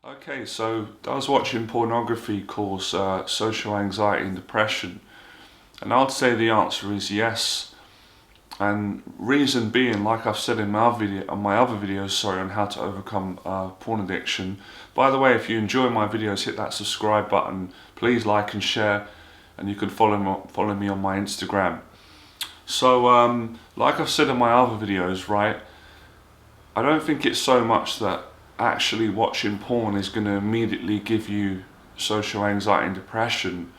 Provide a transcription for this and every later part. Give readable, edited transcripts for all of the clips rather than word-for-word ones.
Okay, so I was watching Pornography course, social anxiety and depression, and I'd say the answer is yes. And reason being, like I've said in my other videos, sorry, on how to overcome porn addiction. By the way, if you enjoy my videos, hit that subscribe button. Please like and share, and you can follow me on my Instagram. So, like I've said in my other videos, right? I don't think it's so much that actually watching porn is going to immediately give you social anxiety and depression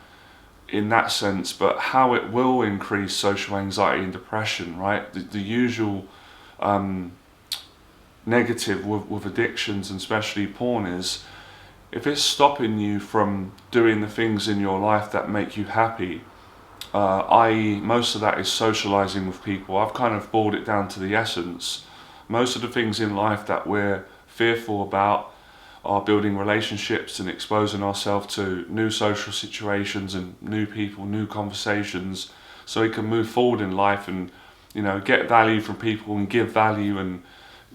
in that sense, but how it will increase social anxiety and depression, right? The usual negative with addictions, and especially porn, is if it's stopping you from doing the things in your life that make you happy, i.e., most of that is socializing with people. I've kind of boiled it down to the essence. Most of the things in life that we're fearful about are building relationships and exposing ourselves to new social situations and new people, new conversations, so we can move forward in life and, get value from people and give value and,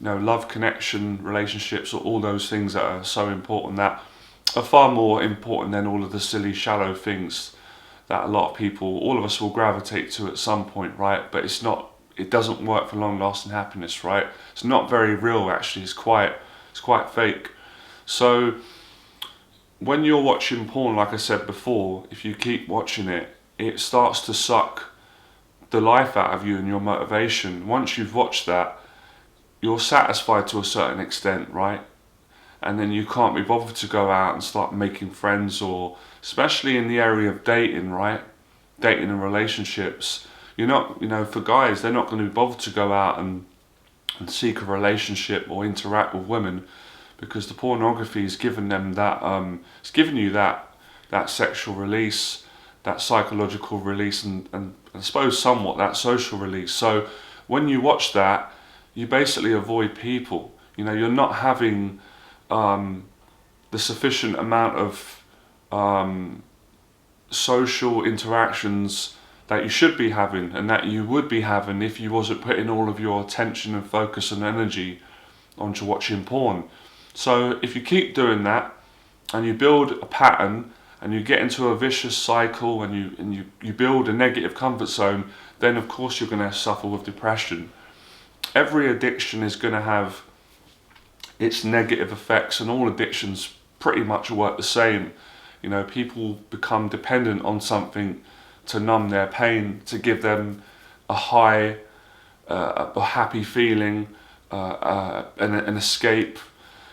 love, connection, relationships, all those things that are so important, that are far more important than all of the silly, shallow things that a lot of people, all of us, will gravitate to at some point, right? But it doesn't work for long-lasting happiness, right? It's not very real, actually. It's quite fake. So when you're watching porn, like I said before, if you keep watching it, it starts to suck the life out of you and your motivation. Once you've watched that, you're satisfied to a certain extent, right? And then you can't be bothered to go out and start making friends, or especially in the area of dating, right? Dating and relationships. You're not, for guys, they're not going to be bothered to go out and seek a relationship or interact with women, because the pornography is giving them that, it's giving you that sexual release, that psychological release, and I suppose somewhat that social release. So when you watch that, you basically avoid people. You're not having the sufficient amount of social interactions that you should be having, and that you would be having if you wasn't putting all of your attention and focus and energy onto watching porn. So if you keep doing that and you build a pattern and you get into a vicious cycle and you build a negative comfort zone, then of course you're going to suffer with depression. Every addiction is going to have its negative effects, and all addictions pretty much work the same. People become dependent on something to numb their pain, to give them a high, a happy feeling, an escape.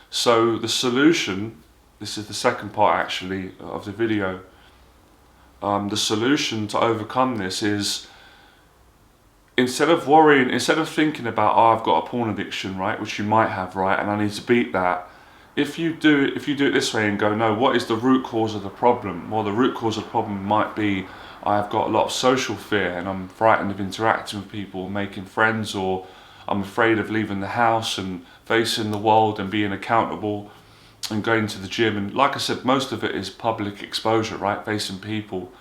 So the solution, this is the second part actually of the video, the solution to overcome this is, instead of thinking about, oh, I've got a porn addiction, right, which you might have, right, and I need to beat that. If you do it this way and go, no, what is the root cause of the problem? Well, the root cause of the problem might be, I've got a lot of social fear and I'm frightened of interacting with people, making friends, or I'm afraid of leaving the house and facing the world and being accountable and going to the gym. And like I said, most of it is public exposure, right, facing people.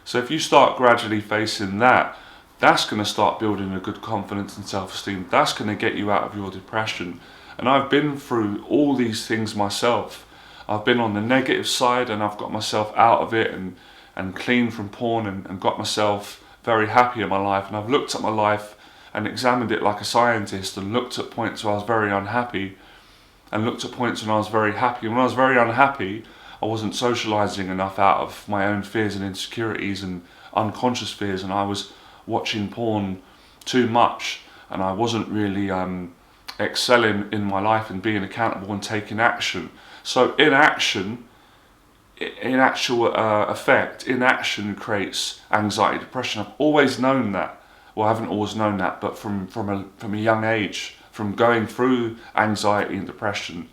So if you start gradually facing that, that's going to start building a good confidence and self-esteem. That's going to get you out of your depression. And I've been through all these things myself. I've been on the negative side and I've got myself out of it and clean from porn and got myself very happy in my life. And I've looked at my life and examined it like a scientist, and looked at points where I was very unhappy and looked at points when I was very happy. And when I was very unhappy, I wasn't socializing enough out of my own fears and insecurities and unconscious fears, and I was watching porn too much, and I wasn't really excelling in my life and being accountable and taking action. So inaction, in actual effect, inaction creates anxiety, depression. I've always known that. Well, I haven't always known that, but from a young age, from going through anxiety and depression,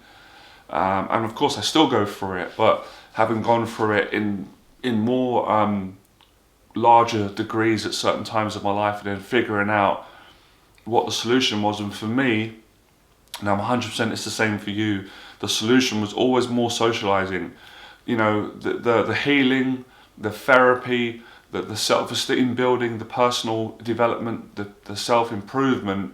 and of course I still go through it, but having gone through it in more larger degrees at certain times of my life, and then figuring out what the solution was. And for me, and I'm 100% it's the same for you, the solution was always more socializing. The healing, the therapy, the self-esteem building, the personal development, the self-improvement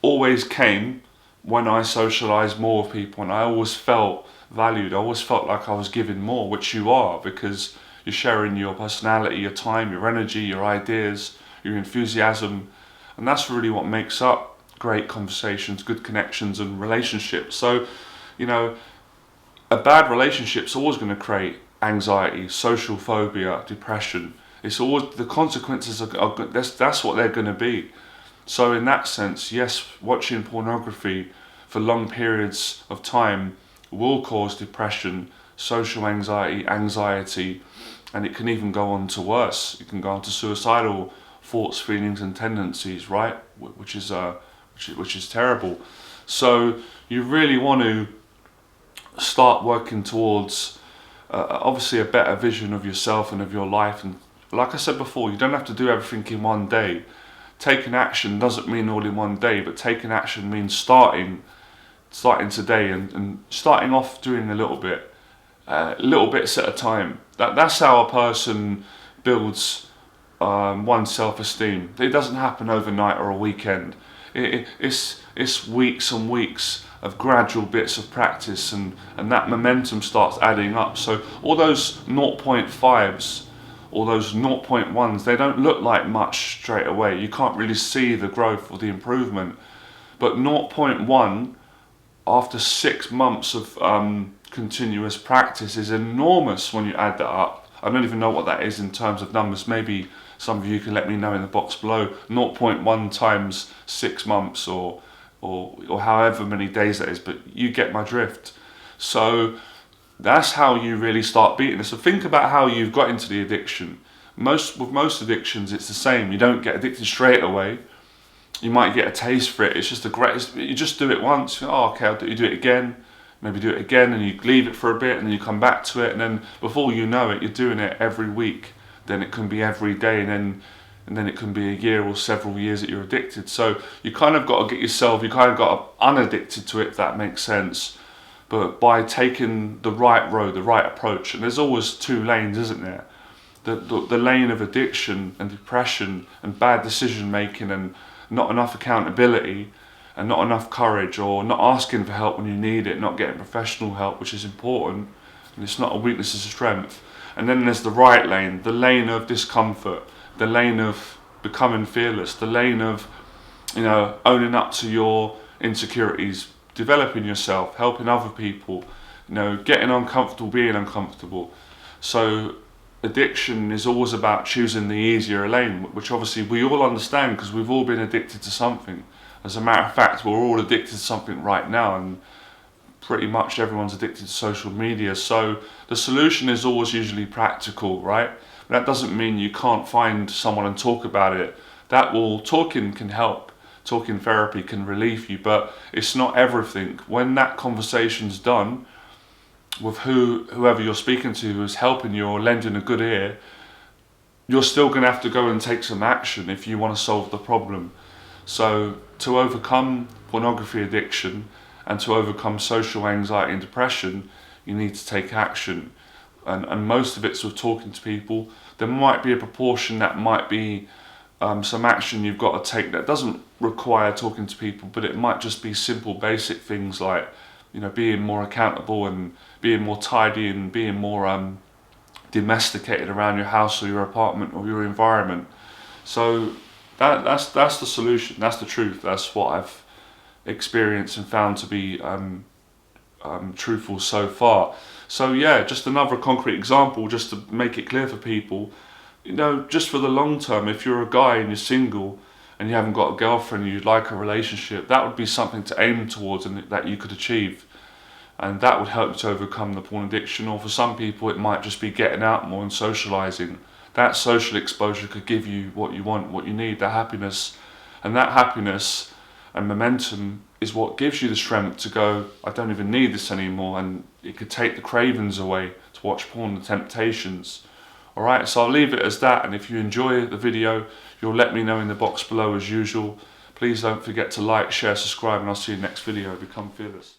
always came when I socialize more with people, and I always felt valued. I always felt like I was giving more, which you are, because you're sharing your personality, your time, your energy, your ideas, your enthusiasm, and that's really what makes up great conversations, good connections, and relationships. So, you know, a bad relationship's always going to create anxiety, social phobia, depression. It's always, the consequences are that's what they're going to be. So in that sense, yes, watching pornography for long periods of time will cause depression, social anxiety, and it can even go on to worse. It can go on to suicidal thoughts, feelings, and tendencies, right? Which is terrible. So you really want to start working towards obviously a better vision of yourself and of your life. And like I said before, you don't have to do everything in one day. Taking action doesn't mean all in one day, but taking action means starting today and starting off doing a little bits at a time. That's how a person builds one's self-esteem. It doesn't happen overnight or a weekend. It's weeks and weeks of gradual bits of practice, and that momentum starts adding up. So all those 0.5s, all those 0.1s, they don't look like much straight away. You can't really see the growth or the improvement. But 0.1 after 6 months of continuous practice is enormous when you add that up. I don't even know what that is in terms of numbers. Maybe some of you can let me know in the box below. 0.1 times 6 months or however many days that is, but you get my drift. So that's how you really start beating it. So think about how you've got into the addiction. With most addictions, it's the same. You don't get addicted straight away. You might get a taste for it. It's just you just do it once. Oh, okay, you do it again. Maybe do it again, and you leave it for a bit, and then you come back to it, and then before you know it, you're doing it every week. Then it can be every day, and then it can be a year or several years that you're addicted. So you kind of got to get yourself, you kind of got to unaddicted to it, if that makes sense. But by taking the right road, the right approach, and there's always two lanes, isn't there? The lane of addiction and depression and bad decision making and not enough accountability and not enough courage, or not asking for help when you need it, not getting professional help, which is important, and it's not a weakness, it's a strength. And then there's the right lane, the lane of discomfort, the lane of becoming fearless, the lane of, owning up to your insecurities, developing yourself, helping other people, getting uncomfortable, being uncomfortable. So addiction is always about choosing the easier lane, which obviously we all understand because we've all been addicted to something. As a matter of fact, we're all addicted to something right now, and pretty much everyone's addicted to social media. So the solution is always usually practical, right? That doesn't mean you can't find someone and talk about it. Talking can help. Talking therapy can relieve you, but it's not everything. When that conversation's done with whoever you're speaking to, who's helping you or lending a good ear, you're still going to have to go and take some action if you want to solve the problem. So to overcome pornography addiction and to overcome social anxiety and depression, you need to take action. And most of it's with talking to people. There might be a proportion that might be some action you've got to take that doesn't require talking to people, but it might just be simple basic things like being more accountable and being more tidy and being more domesticated around your house or your apartment or your environment. So that's the solution, that's the truth, that's what I've experienced and found to be truthful so far. So yeah, just another concrete example just to make it clear for people, just for the long term, if you're a guy and you're single and you haven't got a girlfriend and you'd like a relationship, that would be something to aim towards and that you could achieve. And that would help you to overcome the porn addiction. Or for some people it might just be getting out more and socializing. That social exposure could give you what you want, what you need, that happiness. And that happiness and momentum is what gives you the strength to go, I don't even need this anymore, and it could take the cravings away to watch porn, the temptations. Alright, so I'll leave it as that, and if you enjoy the video, you'll let me know in the box below as usual. Please don't forget to like, share, subscribe, and I'll see you in the next video. Become fearless.